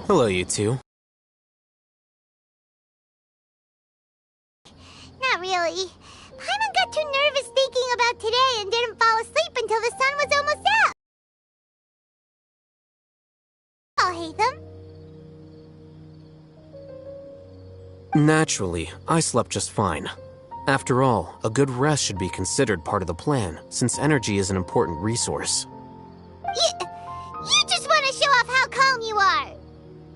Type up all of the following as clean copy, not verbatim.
Hello, you two. Not really. Paimon got too nervous thinking about today and didn't fall asleep until the sun was almost out. I'll hate them. Naturally, I slept just fine. After all, a good rest should be considered part of the plan, since energy is an important resource. You just want to show off how calm you are.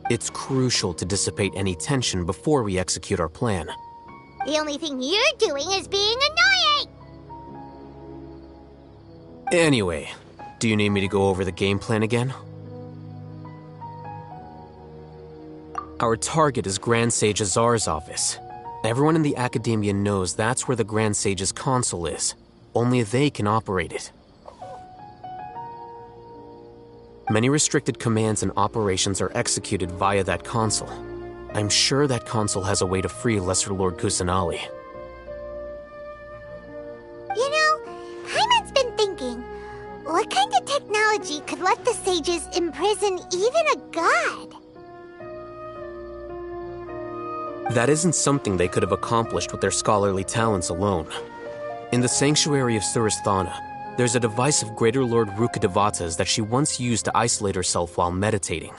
It's crucial to dissipate any tension before we execute our plan. The only thing you're doing is being annoying! Anyway, do you need me to go over the game plan again? Our target is Grand Sage Azar's office. Everyone in the Academia knows that's where the Grand Sage's console is. Only they can operate it. Many restricted commands and operations are executed via that console. I'm sure that console has a way to free Lesser Lord Kusanali. You know, Paimon's been thinking, what kind of technology could let the sages imprison even a god? That isn't something they could have accomplished with their scholarly talents alone. In the Sanctuary of Surasthana, there's a device of Greater Lord Rukkhadevata's that she once used to isolate herself while meditating.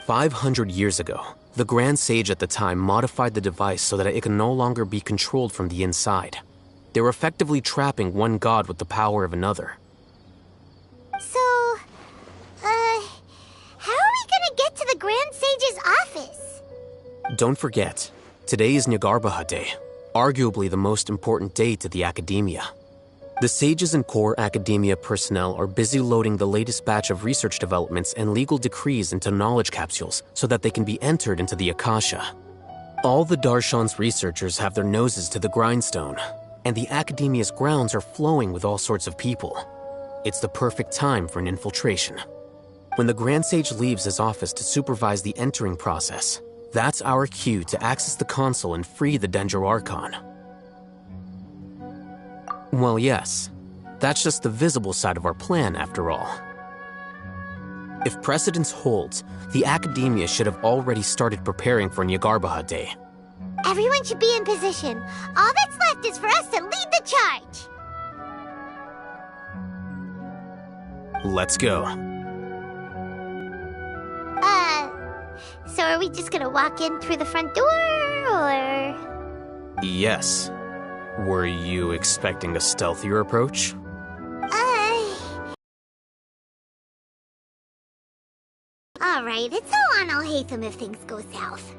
500 years ago, the Grand Sage at the time modified the device so that it could no longer be controlled from the inside. They were effectively trapping one god with the power of another. So, how are we gonna get to the Grand Sage's office? Don't forget, today is Nyagarbha Day, arguably the most important day to the Academia. The sages and core Academia personnel are busy loading the latest batch of research developments and legal decrees into knowledge capsules so that they can be entered into the Akasha. All the Darshan's researchers have their noses to the grindstone, and the Academia's grounds are flowing with all sorts of people. It's the perfect time for an infiltration. When the Grand Sage leaves his office to supervise the entering process, that's our cue to access the console and free the Dendro Archon. Well, yes. That's just the visible side of our plan, after all. If precedence holds, the Academia should have already started preparing for Nyagarbha Day. Everyone should be in position. All that's left is for us to lead the charge. Let's go. So are we just gonna walk in through the front door, or...? Yes. Were you expecting a stealthier approach? Alright, it's all on Alhaitham if things go south.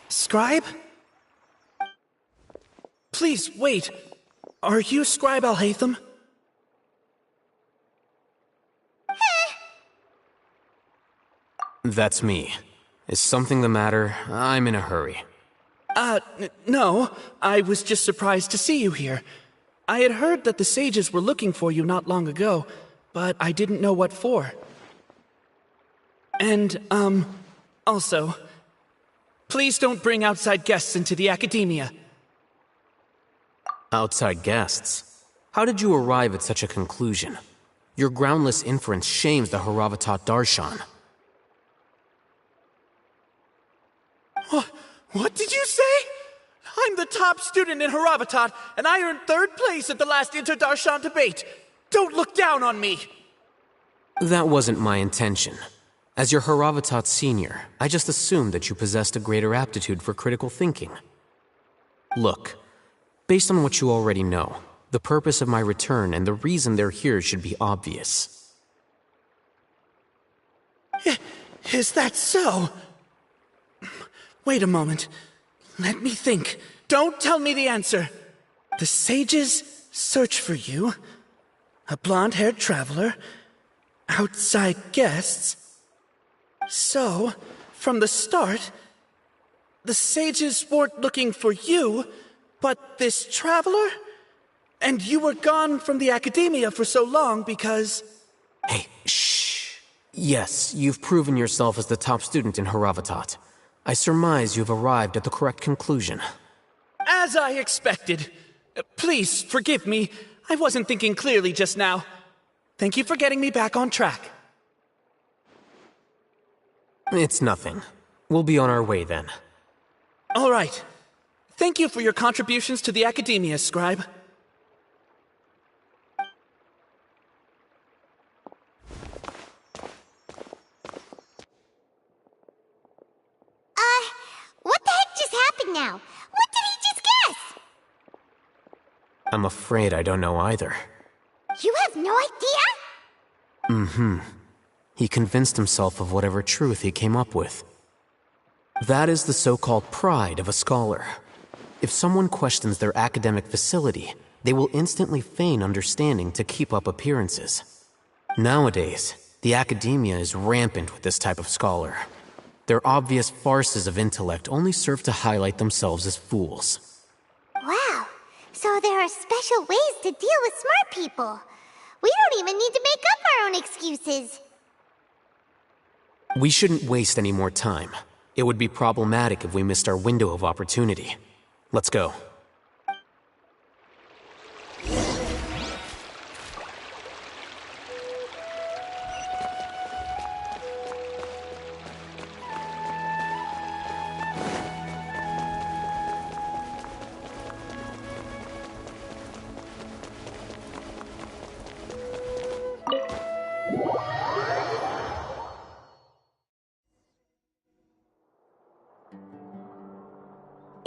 Scribe? Please, wait. Are you Scribe Alhaitham? That's me. Is something the matter? I'm in a hurry. No. I was just surprised to see you here. I had heard that the sages were looking for you not long ago, but I didn't know what for. And, also, please don't bring outside guests into the Academia. Outside guests? How did you arrive at such a conclusion? Your groundless inference shames the Haravatat Darshan. What did you say? I'm the top student in Haravatat, and I earned 3rd place at the last Inter-Darshan debate. Don't look down on me! That wasn't my intention. As your Haravatat senior, I just assumed that you possessed a greater aptitude for critical thinking. Look, based on what you already know, the purpose of my return and the reason they're here should be obvious. Is that so? Wait a moment. Let me think. Don't tell me the answer. The sages search for you. A blonde-haired traveler. Outside guests. So, from the start, the sages weren't looking for you, but this traveler? And you were gone from the academia for so long because... Hey, shh. Yes, you've proven yourself as the top student in Haravatat. I surmise you've arrived at the correct conclusion. As I expected. Please, forgive me. I wasn't thinking clearly just now. Thank you for getting me back on track. It's nothing. We'll be on our way then. All right. Thank you for your contributions to the academia, Scribe. What the heck just happened now? What did he just guess? I'm afraid I don't know either. You have no idea? He convinced himself of whatever truth he came up with. That is the so-called pride of a scholar. If someone questions their academic facility, they will instantly feign understanding to keep up appearances. Nowadays, the academia is rampant with this type of scholar. Their obvious farces of intellect only serve to highlight themselves as fools. Wow, so there are special ways to deal with smart people. We don't even need to make up our own excuses. We shouldn't waste any more time. It would be problematic if we missed our window of opportunity. Let's go.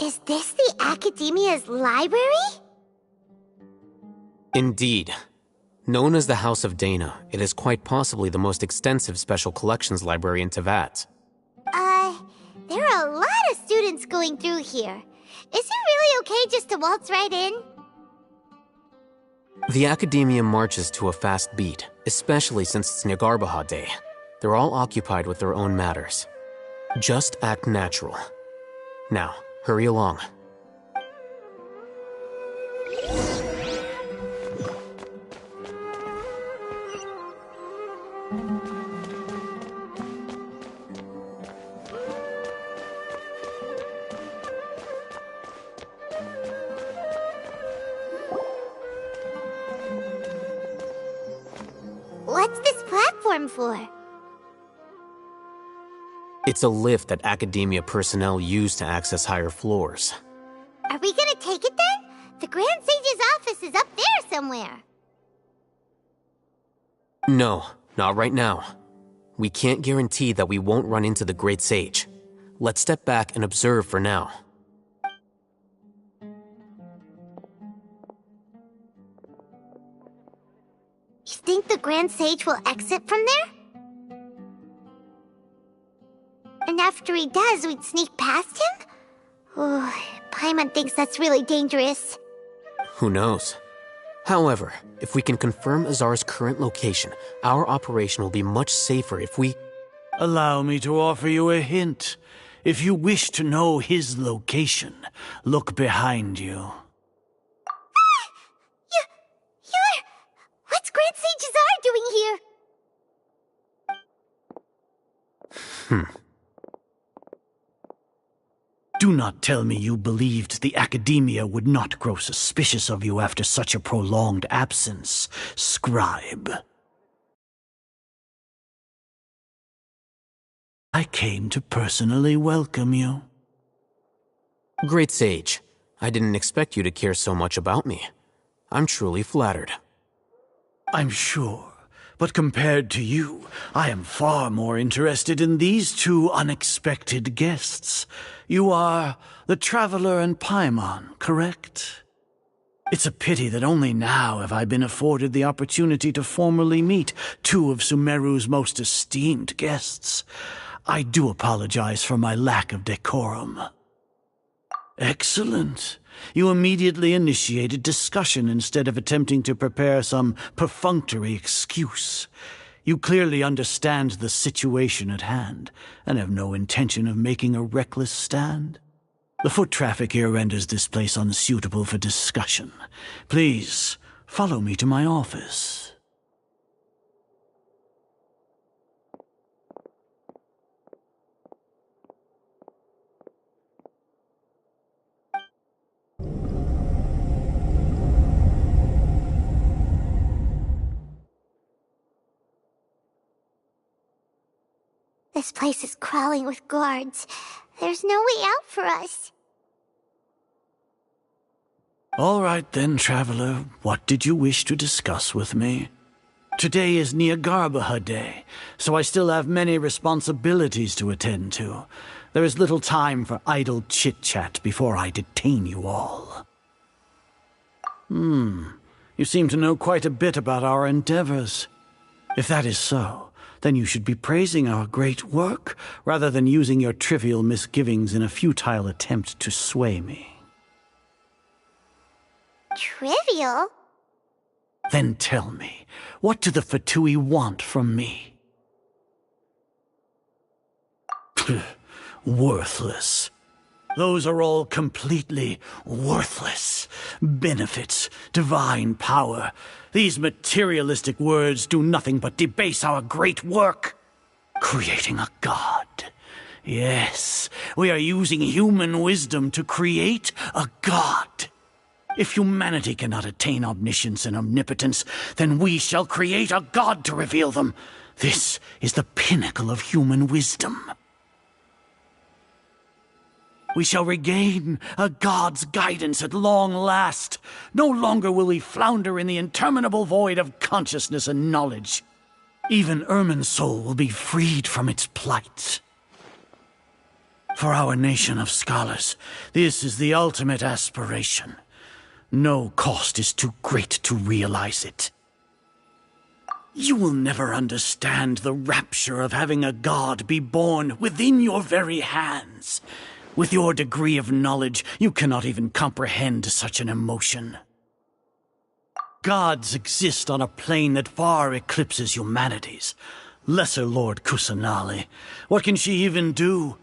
Is this the Academia's library? Indeed. Known as the House of Dana, it is quite possibly the most extensive special collections library in Teyvat. There are a lot of students going through here. Is it really okay just to waltz right in? The Academia marches to a fast beat, especially since it's Nyargarbaha Day. They're all occupied with their own matters. Just act natural. Now, hurry along. What's this platform for? It's a lift that Academia personnel use to access higher floors. Are we gonna take it then? The Grand Sage's office is up there somewhere. No, not right now. We can't guarantee that we won't run into the Great Sage. Let's step back and observe for now. You think the Grand Sage will exit from there? And after he does, we'd sneak past him? Oh, Paimon thinks that's really dangerous. Who knows? However, if we can confirm Azar's current location, our operation will be much safer if we... Allow me to offer you a hint. If you wish to know his location, look behind you. What's Grand Sage Azar doing here? Do not tell me you believed the Academia would not grow suspicious of you after such a prolonged absence, Scribe. I came to personally welcome you. Great Sage, I didn't expect you to care so much about me. I'm truly flattered. I'm sure, but compared to you, I am far more interested in these two unexpected guests. You are the Traveler and Paimon, correct? It's a pity that only now have I been afforded the opportunity to formally meet two of Sumeru's most esteemed guests. I do apologize for my lack of decorum. Excellent. You immediately initiated discussion instead of attempting to prepare some perfunctory excuse. You clearly understand the situation at hand, and have no intention of making a reckless stand. The foot traffic here renders this place unsuitable for discussion. Please, follow me to my office. This place is crawling with guards. There's no way out for us. All right then, traveler. What did you wish to discuss with me? Today is Niagarbaha Day, so I still have many responsibilities to attend to. There is little time for idle chit-chat before I detain you all. You seem to know quite a bit about our endeavors. If that is so, then you should be praising our great work, rather than using your trivial misgivings in a futile attempt to sway me. Trivial? Then tell me, what do the Fatui want from me? Worthless. Those are all completely worthless. Benefits, divine power. These materialistic words do nothing but debase our great work. Creating a god. Yes, we are using human wisdom to create a god. If humanity cannot attain omniscience and omnipotence, then we shall create a god to reveal them. This is the pinnacle of human wisdom. We shall regain a god's guidance at long last. No longer will we flounder in the interminable void of consciousness and knowledge. Even Irminsul will be freed from its plight. For our nation of scholars, this is the ultimate aspiration. No cost is too great to realize it. You will never understand the rapture of having a god be born within your very hands. With your degree of knowledge, you cannot even comprehend such an emotion. Gods exist on a plane that far eclipses humanity's. Lesser Lord Kusanali, what can she even do?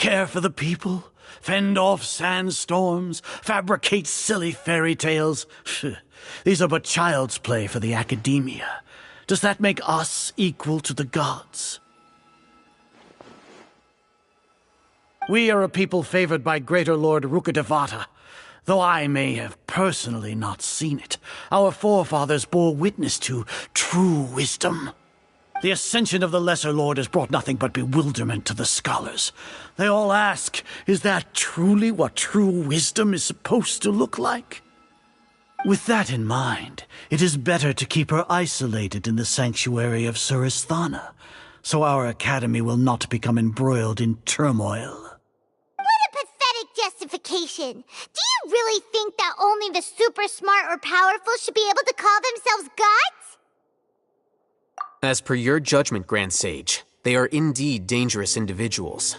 Care for the people? Fend off sandstorms? Fabricate silly fairy tales? These are but child's play for the academia. Does that make us equal to the gods? We are a people favored by Greater Lord Rukadevata. Though I may have personally not seen it, our forefathers bore witness to true wisdom. The ascension of the Lesser Lord has brought nothing but bewilderment to the scholars. They all ask, is that truly what true wisdom is supposed to look like? With that in mind, it is better to keep her isolated in the sanctuary of Suristhana, so our academy will not become embroiled in turmoil. Justification. Do you really think that only the super smart or powerful should be able to call themselves gods? As per your judgment, Grand Sage, they are indeed dangerous individuals.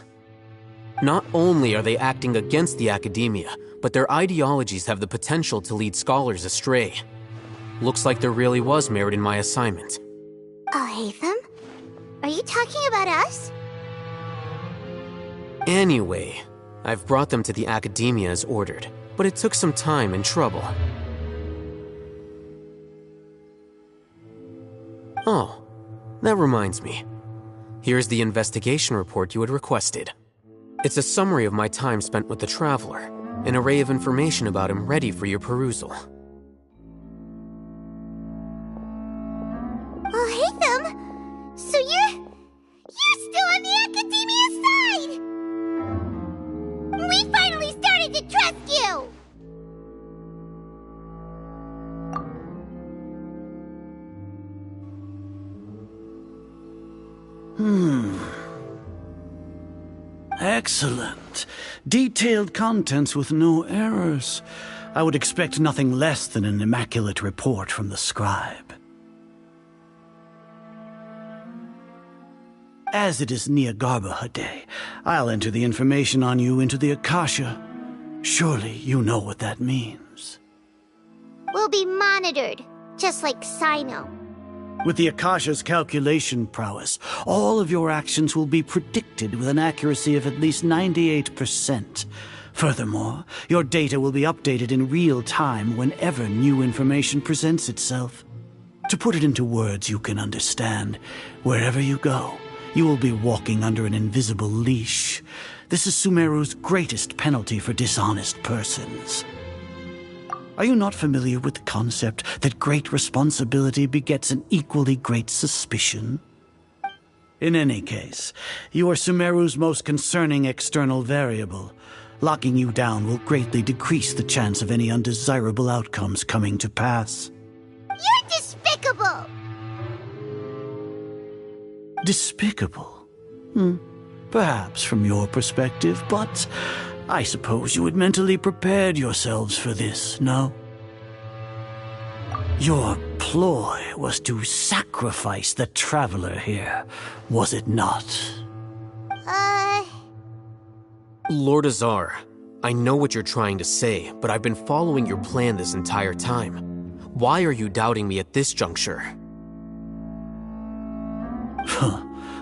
Not only are they acting against the academia, but their ideologies have the potential to lead scholars astray. Looks like there really was merit in my assignment. Oh, Hatham? Are you talking about us? Anyway, I've brought them to the academia as ordered, but it took some time and trouble. Oh, that reminds me. Here's the investigation report you had requested. It's a summary of my time spent with the Traveler, an array of information about him ready for your perusal. Oh, Hatham! So you're still on the academia side! We finally started to trust you! Excellent. Detailed contents with no errors. I would expect nothing less than an immaculate report from the scribe. As it is Niagarbaha Day, I'll enter the information on you into the Akasha. Surely you know what that means. will be monitored, just like Sino. With the Akasha's calculation prowess, all of your actions will be predicted with an accuracy of at least 98%. Furthermore, your data will be updated in real time whenever new information presents itself. To put it into words you can understand, wherever you go, you will be walking under an invisible leash. This is Sumeru's greatest penalty for dishonest persons. Are you not familiar with the concept that great responsibility begets an equally great suspicion? In any case, you are Sumeru's most concerning external variable. Locking you down will greatly decrease the chance of any undesirable outcomes coming to pass. You're despicable! Despicable? Perhaps from your perspective, but I suppose you had mentally prepared yourselves for this, no? Your ploy was to sacrifice the Traveler here, was it not? Lord Azar, I know what you're trying to say, but I've been following your plan this entire time. Why are you doubting me at this juncture?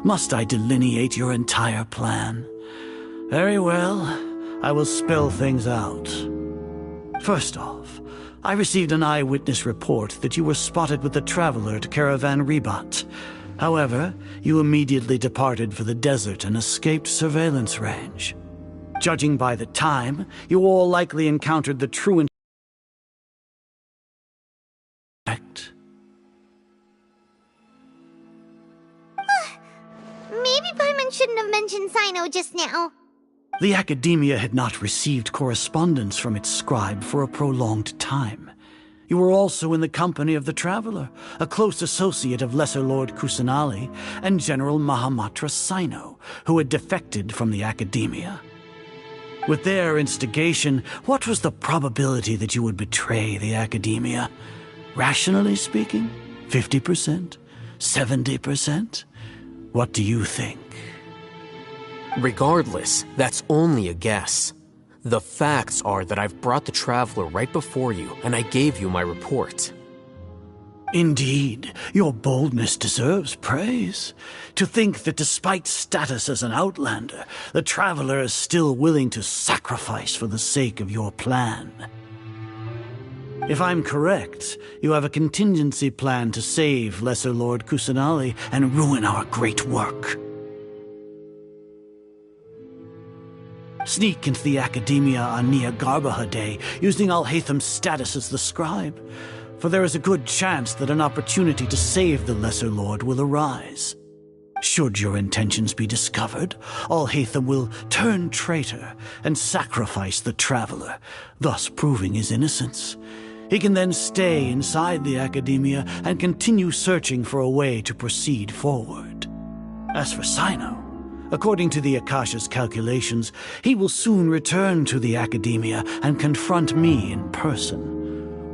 Must I delineate your entire plan? Very well, I will spell things out. First off, I received an eyewitness report that you were spotted with the Traveler at Caravan Ribat. However, you immediately departed for the desert and escaped surveillance range. Judging by the time, you all likely encountered the true impact. Maybe Paimon shouldn't have mentioned Sino just now. The Academia had not received correspondence from its scribe for a prolonged time. You were also in the company of the Traveler, a close associate of Lesser Lord Kusanali and General Mahamatra Sino, who had defected from the Academia. With their instigation, what was the probability that you would betray the Academia? Rationally speaking, 50%? 70%? What do you think? Regardless, that's only a guess. The facts are that I've brought the Traveler right before you, and I gave you my report. Indeed, your boldness deserves praise. To think that despite status as an outlander, the Traveler is still willing to sacrifice for the sake of your plan. If I'm correct, you have a contingency plan to save Lesser Lord Kusanali and ruin our great work. Sneak into the Academia on Nia Garbaha Day, using Alhaitham's status as the scribe, for there is a good chance that an opportunity to save the Lesser Lord will arise. Should your intentions be discovered, Alhaitham will turn traitor and sacrifice the Traveler, thus proving his innocence. He can then stay inside the Academia and continue searching for a way to proceed forward. As for Sino, according to the Akasha's calculations, he will soon return to the Academia and confront me in person.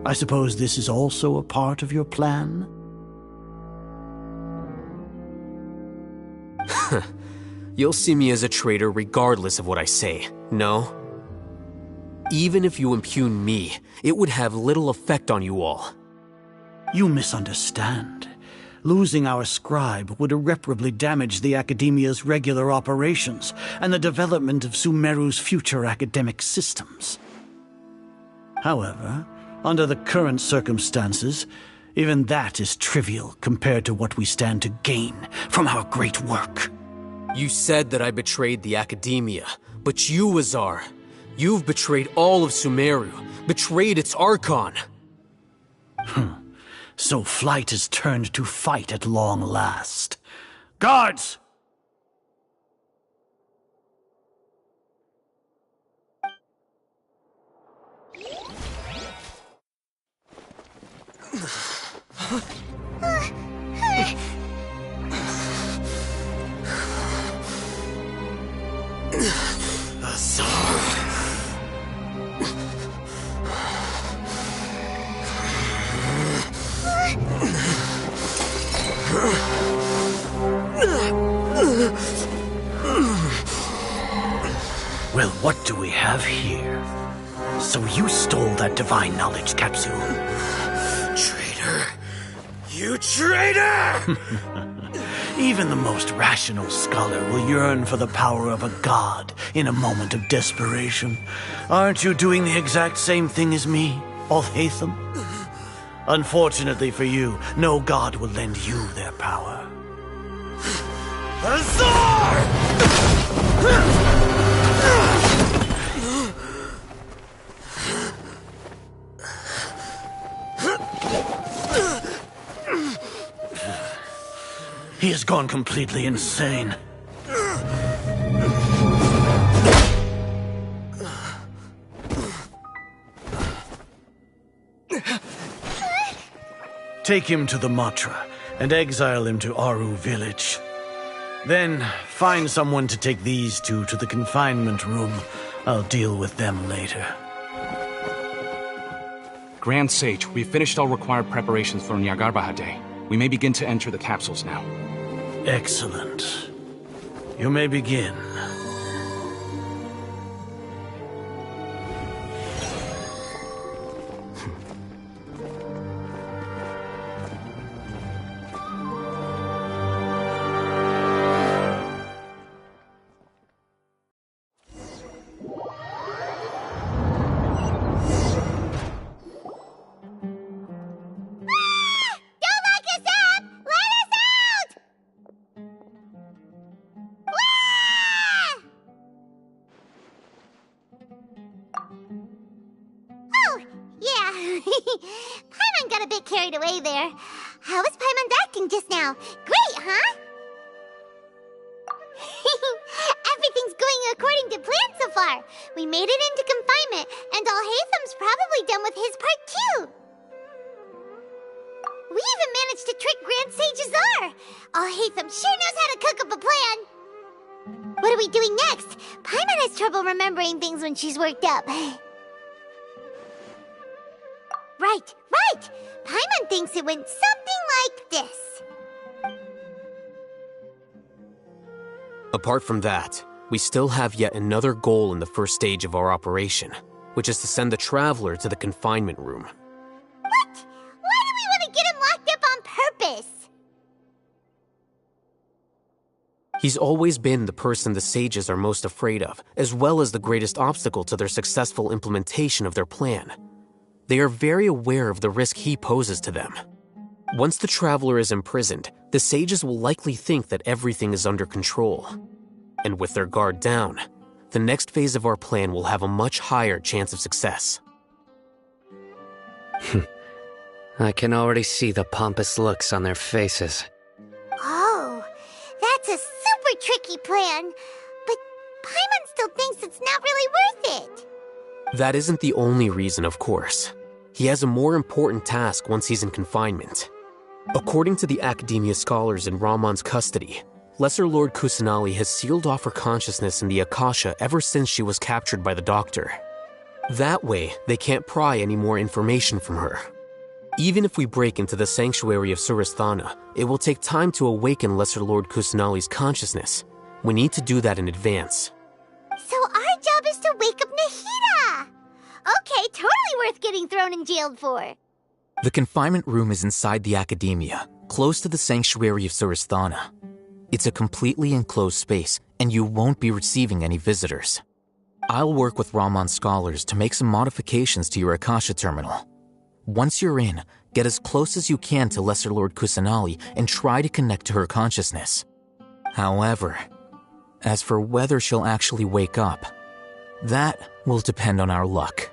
I suppose this is also a part of your plan? You'll see me as a traitor regardless of what I say, no? Even if you impugn me, it would have little effect on you all. You misunderstand. Losing our scribe would irreparably damage the Academia's regular operations and the development of Sumeru's future academic systems. However, under the current circumstances, even that is trivial compared to what we stand to gain from our great work. You said that I betrayed the Academia, but you, Azar, you've betrayed all of Sumeru, betrayed its Archon. So flight has turned to fight at long last. Guards! Well, what do we have here? So you stole that divine knowledge capsule. Traitor! You traitor! Even the most rational scholar will yearn for the power of a god in a moment of desperation. Aren't you doing the exact same thing as me, Alhaitham? Unfortunately for you, no god will lend you their power. Azar! He has gone completely insane. Take him to the Matra and exile him to Aru village. Then find someone to take these two to the confinement room. I'll deal with them later. Grand Sage, we've finished all required preparations for Nyagarbha Day. We may begin to enter the capsules now. Excellent. You may begin. Paimon got a bit carried away there. How was Paimon acting just now? Great, huh? Everything's going according to plan so far. We made it into confinement, and Alhaitham's probably done with his part too. We even managed to trick Grand Sage Azar. Alhaitham sure knows how to cook up a plan. What are we doing next? Paimon has trouble remembering things when she's worked up. Right. Paimon thinks it went something like this. Apart from that, we still have yet another goal in the first stage of our operation, which is to send the Traveler to the confinement room. What? Why do we want to get him locked up on purpose? He's always been the person the sages are most afraid of, as well as the greatest obstacle to their successful implementation of their plan. They are very aware of the risk he poses to them. Once the Traveler is imprisoned, the sages will likely think that everything is under control. And with their guard down, the next phase of our plan will have a much higher chance of success. I can already see the pompous looks on their faces. Oh, that's a super tricky plan. But Paimon still thinks it's not really worth it. That isn't the only reason, of course. He has a more important task once he's in confinement. According to the Academia scholars in Ramon's custody, Lesser Lord Kusanali has sealed off her consciousness in the Akasha ever since she was captured by the Doctor. That way, they can't pry any more information from her. Even if we break into the sanctuary of Surasthana, it will take time to awaken Lesser Lord Kusanali's consciousness. We need to do that in advance. So our job is to wake up Nahida! Okay, totally worth getting thrown and jailed for. The confinement room is inside the Academia, close to the sanctuary of Surasthana. It's a completely enclosed space, and you won't be receiving any visitors. I'll work with Ramon's scholars to make some modifications to your Akasha terminal. Once you're in, get as close as you can to Lesser Lord Kusanali and try to connect to her consciousness. However, as for whether she'll actually wake up, that will depend on our luck.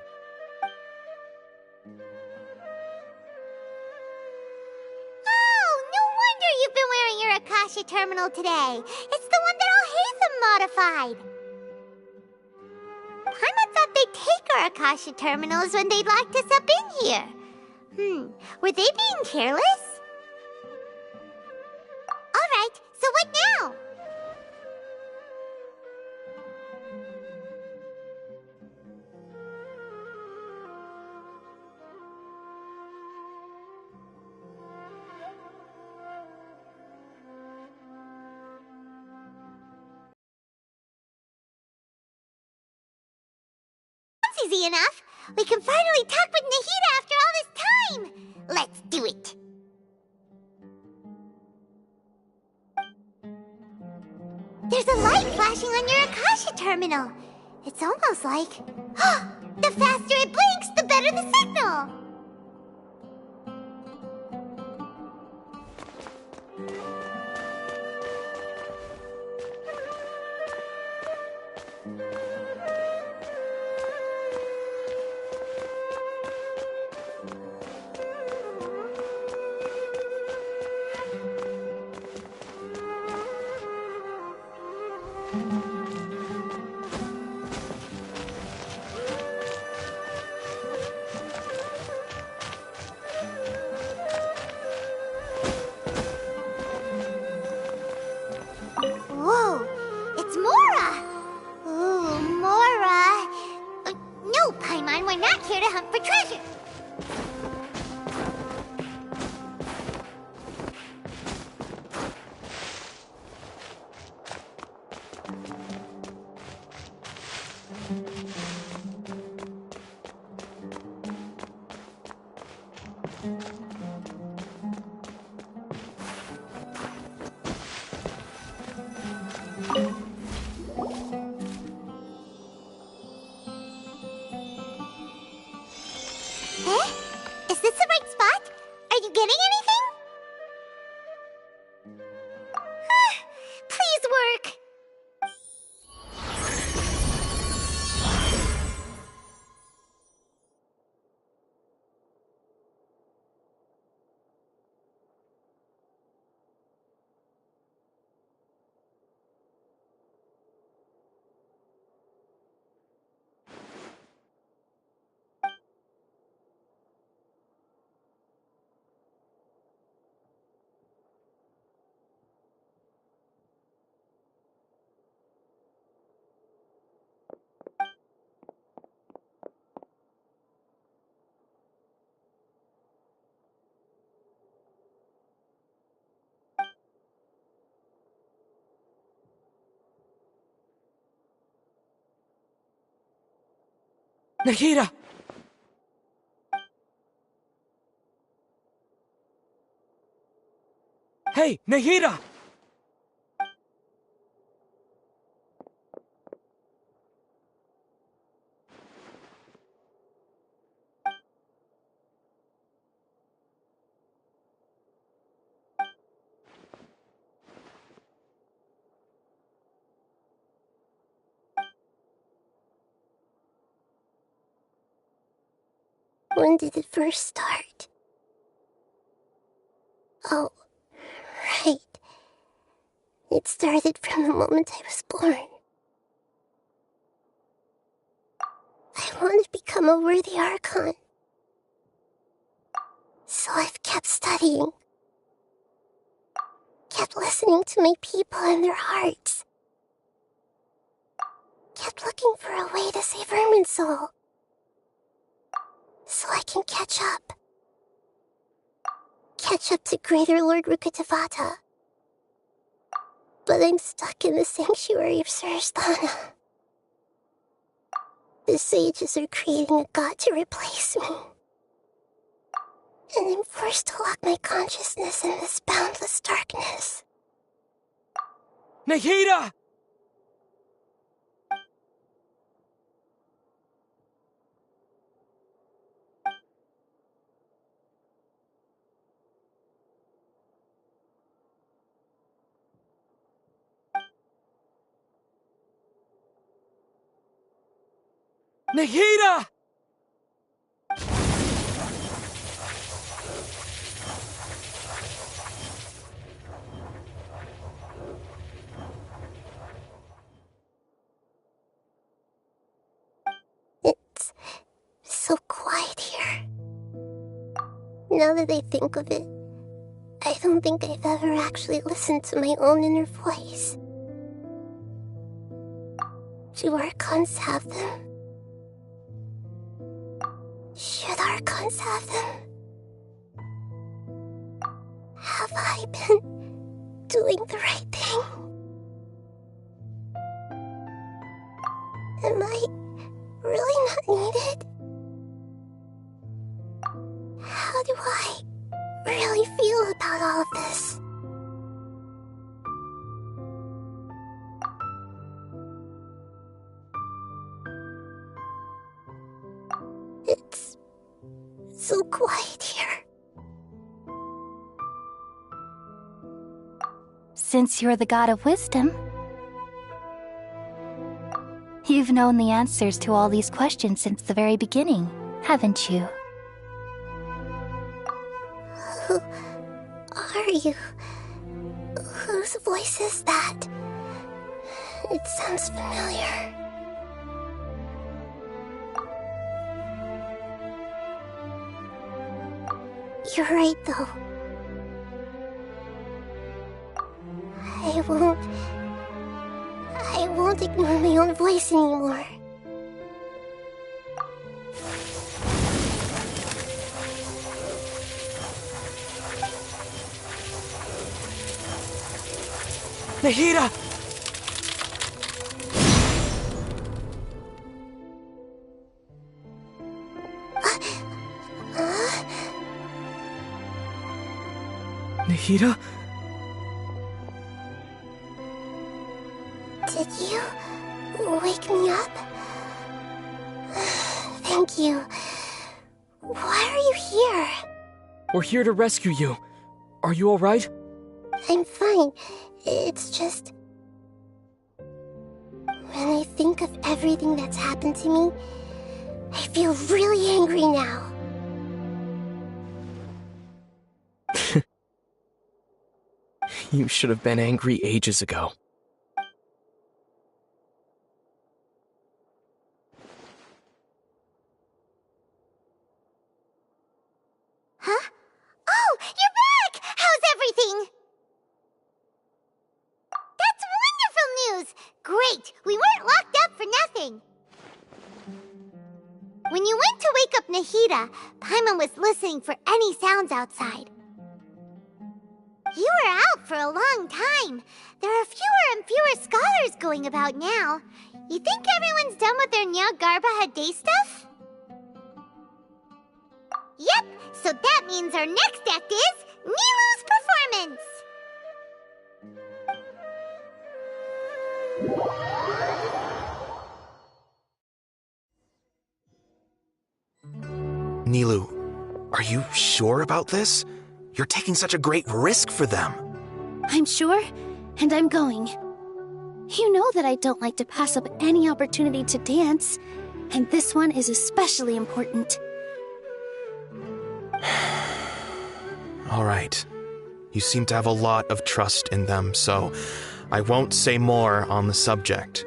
Akasha terminal today. It's the one that Alhaitham modified. Paimon thought they'd take our Akasha terminals when they locked us up in here. Were they being careless? Alright, so what now? Easy enough. We can finally talk with Nahida after all this time! Let's do it! There's a light flashing on your Akasha terminal. It's almost like... the faster it blinks, the better the signal! Whoa, it's Mora! Ooh, Mora! No, Paimon, we're not here to hunt for treasure! Eh? Is this the right spot? Are you getting anything? Please work! Nahida! Hey, Nahida! When did it first start? Oh, right. It started from the moment I was born. I want to become a worthy Archon. So I've kept studying. Kept listening to my people and their hearts. Kept looking for a way to save Irminsul. So I can catch up. Catch up to Greater Lord Rukkhadevata. But I'm stuck in the sanctuary of Surasthana. The sages are creating a god to replace me. And I'm forced to lock my consciousness in this boundless darkness. Nahida! Nahida! It's so quiet here. Now that I think of it, I don't think I've ever actually listened to my own inner voice. Do Archons have them? Should Archons have them? Have I been doing the right thing? Am I really not needed? do I really feel about all of this? It's so quiet here. Since you're the god of wisdom, you've known the answers to all these questions since the very beginning, haven't you? Who are you? Whose voice is that? It sounds familiar. You're right, though. I won't ignore my own voice anymore. Nahida! Nahida? Did you wake me up? Thank you. Why are you here? We're here to rescue you. Are you alright? I'm fine. It's just... when I think of everything that's happened to me, I feel really angry now. You should have been angry ages ago. Huh? Oh, you're back! How's everything? That's wonderful news! Great! We weren't locked up for nothing! When you went to wake up Nahida, Paimon was listening for any sounds outside. You were out for a long time. There are fewer and fewer scholars going about now. You think everyone's done with their Nyagarbaha Day stuff? Yep, so that means our next act is Nilu's performance! Nilu, are you sure about this? You're taking such a great risk for them. I'm sure, and I'm going. You know that I don't like to pass up any opportunity to dance, and this one is especially important. All right. You seem to have a lot of trust in them, so I won't say more on the subject.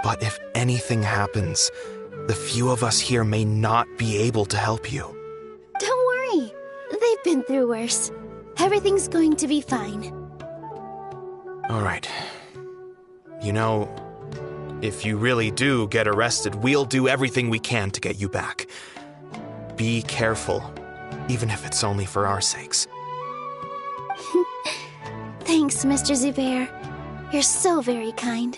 But if anything happens, the few of us here may not be able to help you. Don't worry. They've been through worse. Everything's going to be fine. All right. You know, if you really do get arrested, we'll do everything we can to get you back. Be careful, even if it's only for our sakes. Thanks, Mr. Zubair. You're so very kind.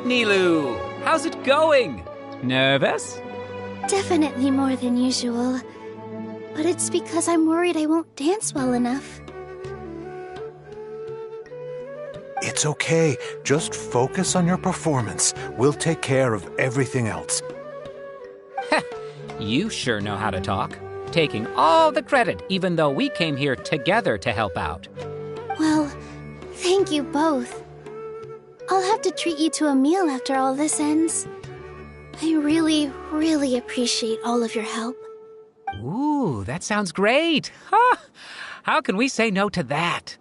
Nilu, how's it going? Nervous? Definitely more than usual. But it's because I'm worried I won't dance well enough. It's okay. Just focus on your performance. We'll take care of everything else. You sure know how to talk. Taking all the credit, even though we came here together to help out. Well, thank you both. I'll have to treat you to a meal after all this ends. I really, really appreciate all of your help. Ooh, that sounds great. Huh? How can we say no to that?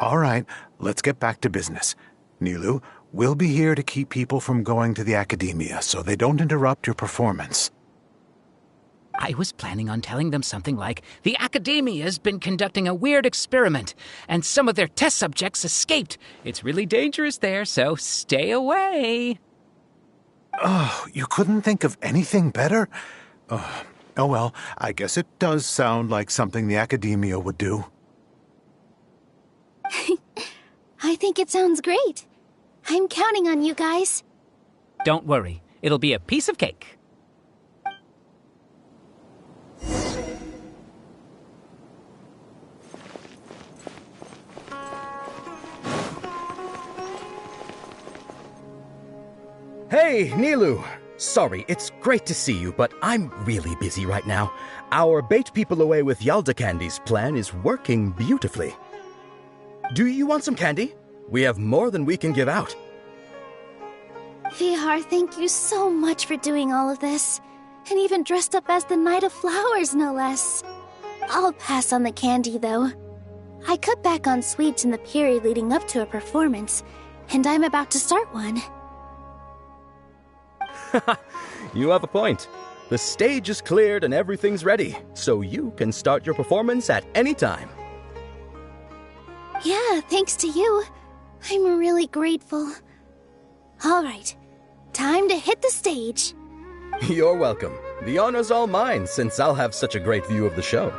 All right, let's get back to business. Nilu, we'll be here to keep people from going to the academia so they don't interrupt your performance. I was planning on telling them something like, the Academia's been conducting a weird experiment, and some of their test subjects escaped. It's really dangerous there, so stay away. Oh, you couldn't think of anything better? Oh well, I guess it does sound like something the Academia would do. I think it sounds great. I'm counting on you guys. Don't worry, it'll be a piece of cake. Hey, Nilu! Sorry, it's great to see you, but I'm really busy right now. Our Bait People Away with Yalda Candies plan is working beautifully. Do you want some candy? We have more than we can give out. Vihar, thank you so much for doing all of this. And even dressed up as the Knight of Flowers, no less. I'll pass on the candy, though. I cut back on sweets in the period leading up to a performance, and I'm about to start one. You have a point. The stage is cleared and everything's ready, so you can start your performance at any time. Yeah, thanks to you. I'm really grateful. All right, time to hit the stage. You're welcome. The honor's all mine, since I'll have such a great view of the show.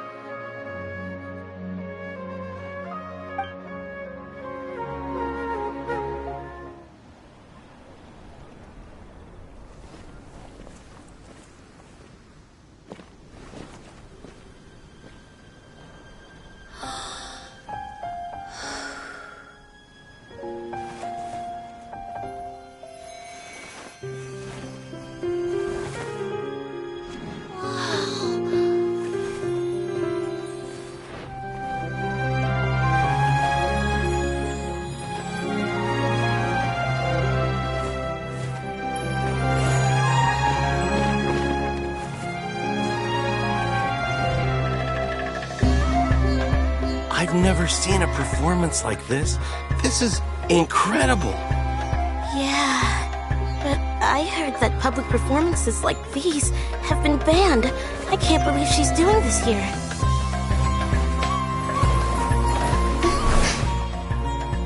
I've never seen a performance like this. This is incredible. Yeah, but I heard that public performances like these have been banned. I can't believe she's doing this here.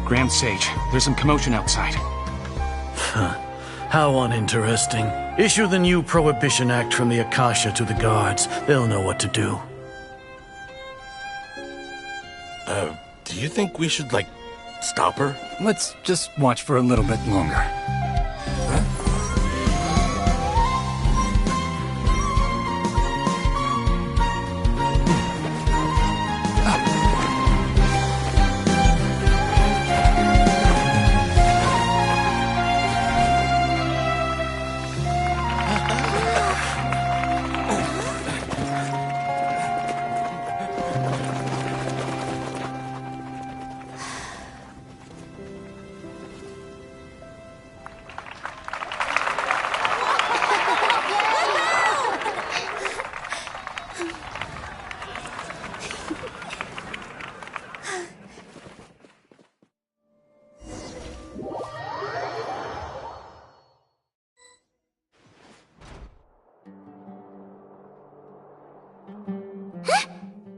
Grand Sage, there's some commotion outside. How uninteresting. Issue the new Prohibition Act from the Akasha to the guards. They'll know what to do. Do you think we should, stop her? Let's just watch for a little bit longer.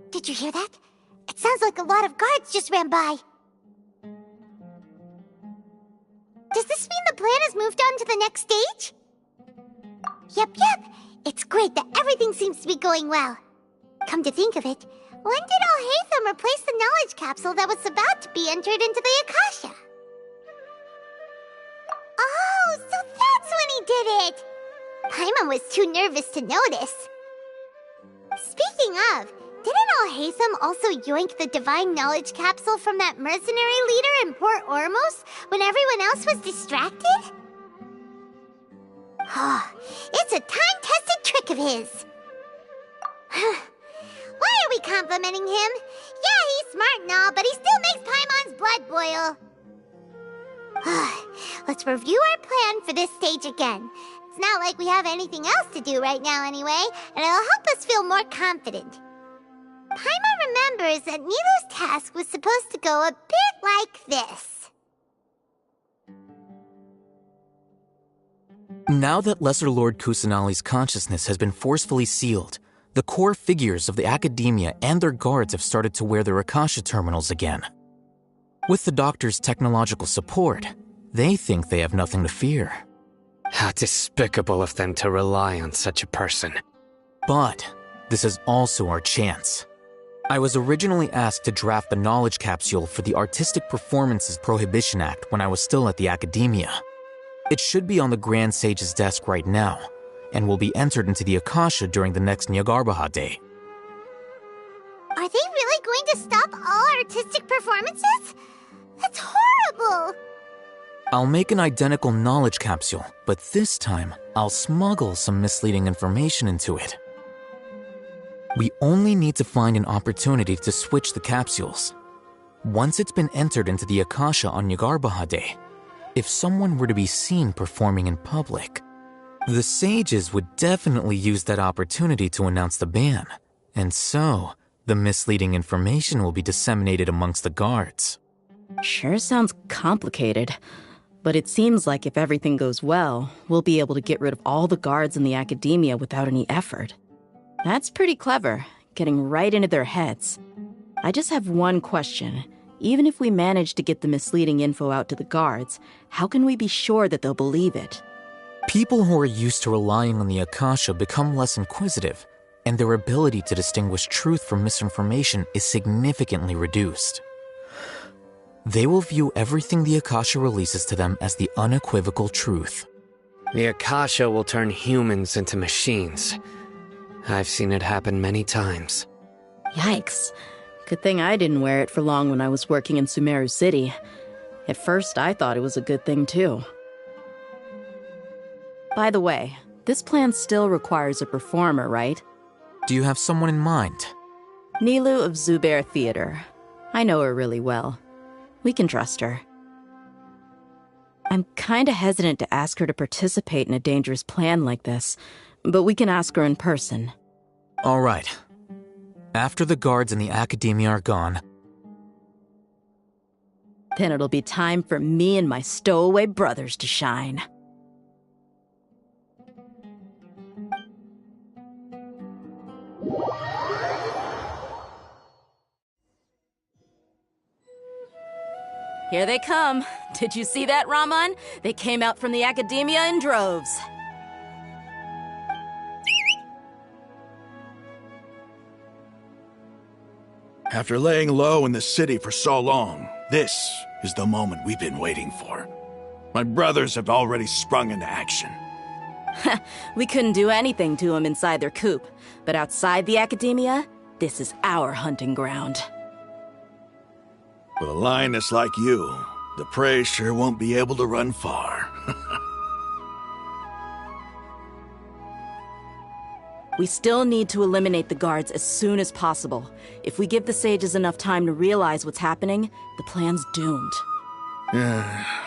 Did you hear that? It sounds like a lot of guards just ran by. Does this mean the plan has moved on to the next stage? Yep. It's great that everything seems to be going well. Come to think of it, when did Alhaitham replace the knowledge capsule that was about to be entered into the Akasha? Oh, so that's when he did it! Paimon was too nervous to notice. Speaking of, didn't Alhaitham also yoink the divine knowledge capsule from that mercenary leader in Port Ormos when everyone else was distracted? It's a time-tested trick of his. Why are we complimenting him? Yeah, he's smart and all, but he still makes Paimon's blood boil. Let's review our plan for this stage again. It's not like we have anything else to do right now anyway, and it'll help us feel more confident. Paimon remembers that Nilu's task was supposed to go a bit like this. Now that Lesser Lord Kusanali's consciousness has been forcefully sealed, The core figures of the academia and their guards have started to wear their Akasha terminals again. With the doctor's technological support, they think they have nothing to fear. How despicable of them to rely on such a person. But this is also our chance. I was originally asked to draft the knowledge capsule for the Artistic Performances Prohibition Act when I was still at the academia. It should be on the Grand Sage's desk right now, and will be entered into the Akasha during the next Nyargarbaha Day. Are they really going to stop all artistic performances? That's horrible! I'll make an identical knowledge capsule, but this time I'll smuggle some misleading information into it. We only need to find an opportunity to switch the capsules. Once it's been entered into the Akasha on Nyargarbaha Day, if someone were to be seen performing in public, the sages would definitely use that opportunity to announce the ban, and so the misleading information will be disseminated amongst the guards. Sure sounds complicated, but it seems like if everything goes well, we'll be able to get rid of all the guards in the academia without any effort. That's pretty clever, getting right into their heads. I just have one question. Even if we manage to get the misleading info out to the guards, how can we be sure that they'll believe it? People who are used to relying on the Akasha become less inquisitive, and their ability to distinguish truth from misinformation is significantly reduced. They will view everything the Akasha releases to them as the unequivocal truth. The Akasha will turn humans into machines. I've seen it happen many times. Yikes. Good thing I didn't wear it for long when I was working in Sumeru City. At first, I thought it was a good thing, too. By the way, this plan still requires a performer, right? Do you have someone in mind? Nilu of Zubair Theater. I know her really well. We can trust her. I'm kinda hesitant to ask her to participate in a dangerous plan like this, but we can ask her in person. All right. After the guards in the academia are gone, then it'll be time for me and my stowaway brothers to shine. Here they come. Did you see that, Raman? They came out from the academia in droves. After laying low in the city for so long, this is the moment we've been waiting for. My brothers have already sprung into action. We couldn't do anything to them inside their coop, but outside the academia, this is our hunting ground. With a lioness like you, the prey sure won't be able to run far. We still need to eliminate the guards as soon as possible. If we give the sages enough time to realize what's happening, the plan's doomed.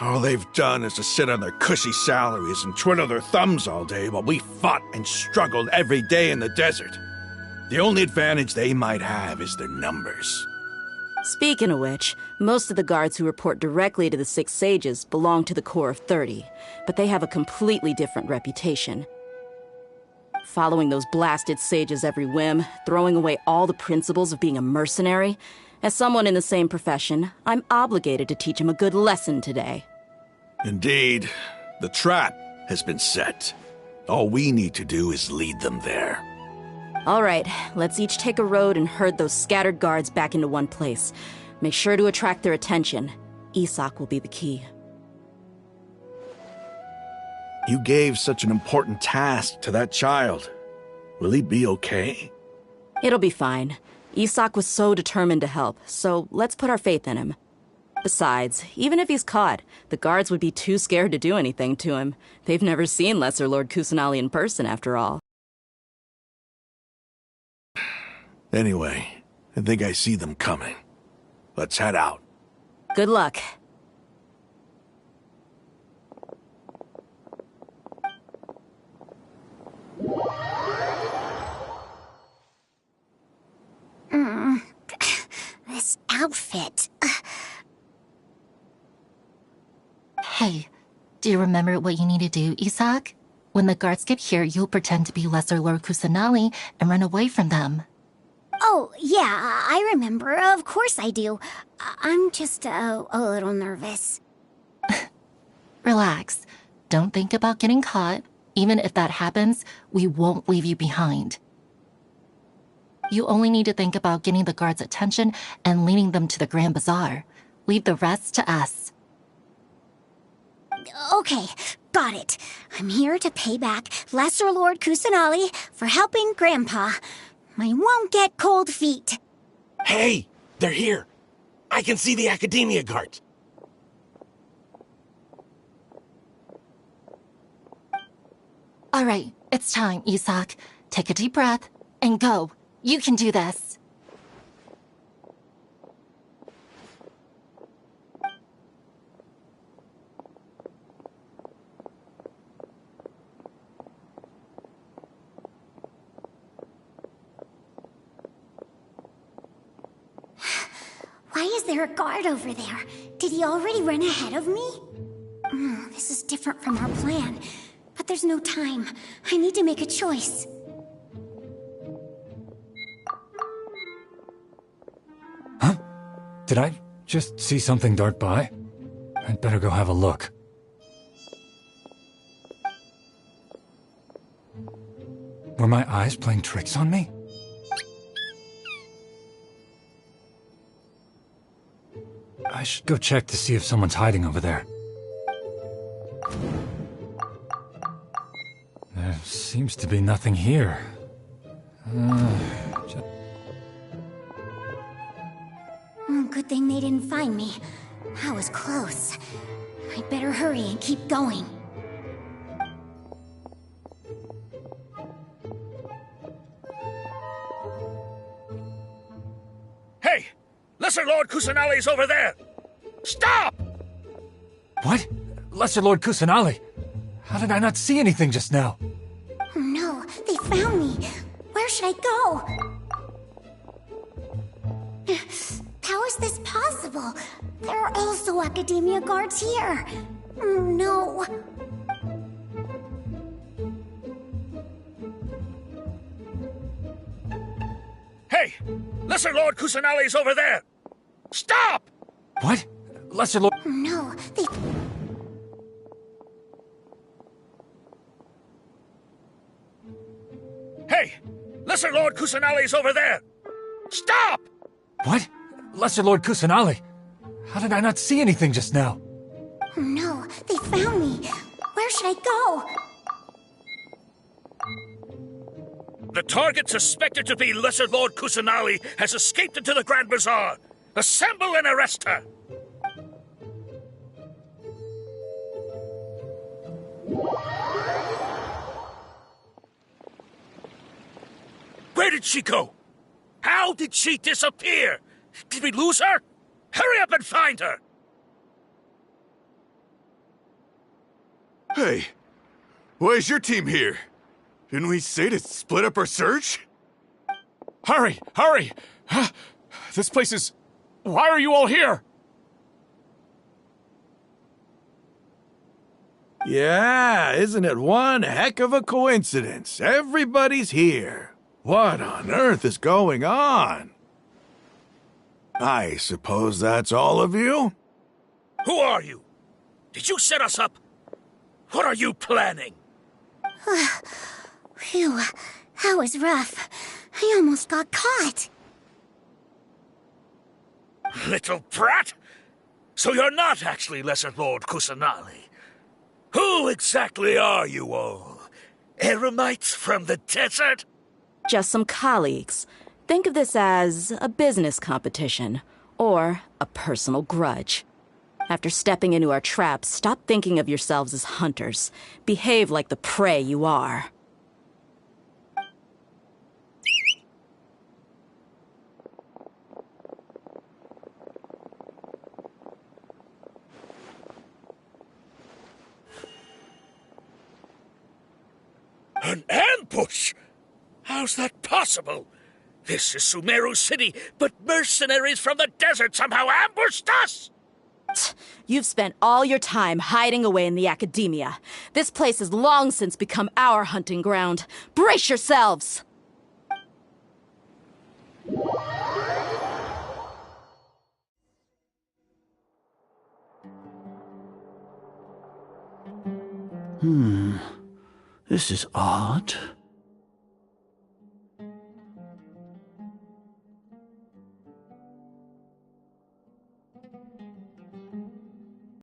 All they've done is to sit on their cushy salaries and twiddle their thumbs all day while we fought and struggled every day in the desert. The only advantage they might have is their numbers. Speaking of which, most of the guards who report directly to the Six Sages belong to the Corps of 30, but they have a completely different reputation. Following those blasted sages every whim, throwing away all the principles of being a mercenary. As someone in the same profession, I'm obligated to teach him a good lesson today. Indeed, the trap has been set. All we need to do is lead them there. All right, let's each take a road and herd those scattered guards back into one place. Make sure to attract their attention. Isak will be the key. You gave such an important task to that child. Will he be okay? It'll be fine. Isak was so determined to help, so let's put our faith in him. Besides, even if he's caught, the guards would be too scared to do anything to him. They've never seen Lesser Lord Kusanali in person, after all. Anyway, I think I see them coming. Let's head out. Good luck. This outfit. Hey, do you remember what you need to do, Isak? When the guards get here, you'll pretend to be Lesser Lord Kusanali and run away from them. Oh, yeah, I remember. Of course I do. I'm just a little nervous. Relax. Don't think about getting caught. Even if that happens, we won't leave you behind. You only need to think about getting the guards' attention and leading them to the Grand Bazaar. Leave the rest to us. Okay, got it. I'm here to pay back Lesser Lord Kusanali for helping Grandpa. I won't get cold feet. Hey, they're here. I can see the Academia guards. All right, it's time, Isak. Take a deep breath and go. You can do this. Why is there a guard over there? Did he already run ahead of me? This is different from our plan. But there's no time. I need to make a choice. Huh? Did I just see something dart by? I'd better go have a look. Were my eyes playing tricks on me? I should go check to see if someone's hiding over there. There seems to be nothing here. Good thing they didn't find me. I was close. I'd better hurry and keep going. Hey! Lesser Lord Kusanali's over there! Stop! What? Lesser Lord Kusanali? How did I not see anything just now? Oh no, they found me. Where should I go? How is this possible? There are also Academia guards here. No. Hey! Lesser Lord Kusanali's over there! Stop! What? Lesser Lord... No, they... Hey! Lesser Lord Kusanali's over there! Stop! What? Lesser Lord Kusanali? How did I not see anything just now? No, they found me. Where should I go? The target suspected to be Lesser Lord Kusanali has escaped into the Grand Bazaar. Assemble and arrest her! Where did she go? How did she disappear? Did we lose her? Hurry up and find her! Hey, why is your team here? Didn't we say to split up our search? Hurry! Hurry! This place is... Why are you all here? Yeah, isn't it one heck of a coincidence? Everybody's here. What on earth is going on? I suppose that's all of you? Who are you? Did you set us up? What are you planning? Phew, that was rough. I almost got caught. Little brat! So you're not actually Lesser Lord Kusanali. Who exactly are you all? Eremites from the desert? Just some colleagues. Think of this as a business competition, or a personal grudge. After stepping into our traps, stop thinking of yourselves as hunters. Behave like the prey you are. An ambush? How's that possible? This is Sumeru City, but mercenaries from the desert somehow ambushed us! You've spent all your time hiding away in the academia. This place has long since become our hunting ground. Brace yourselves! This is odd.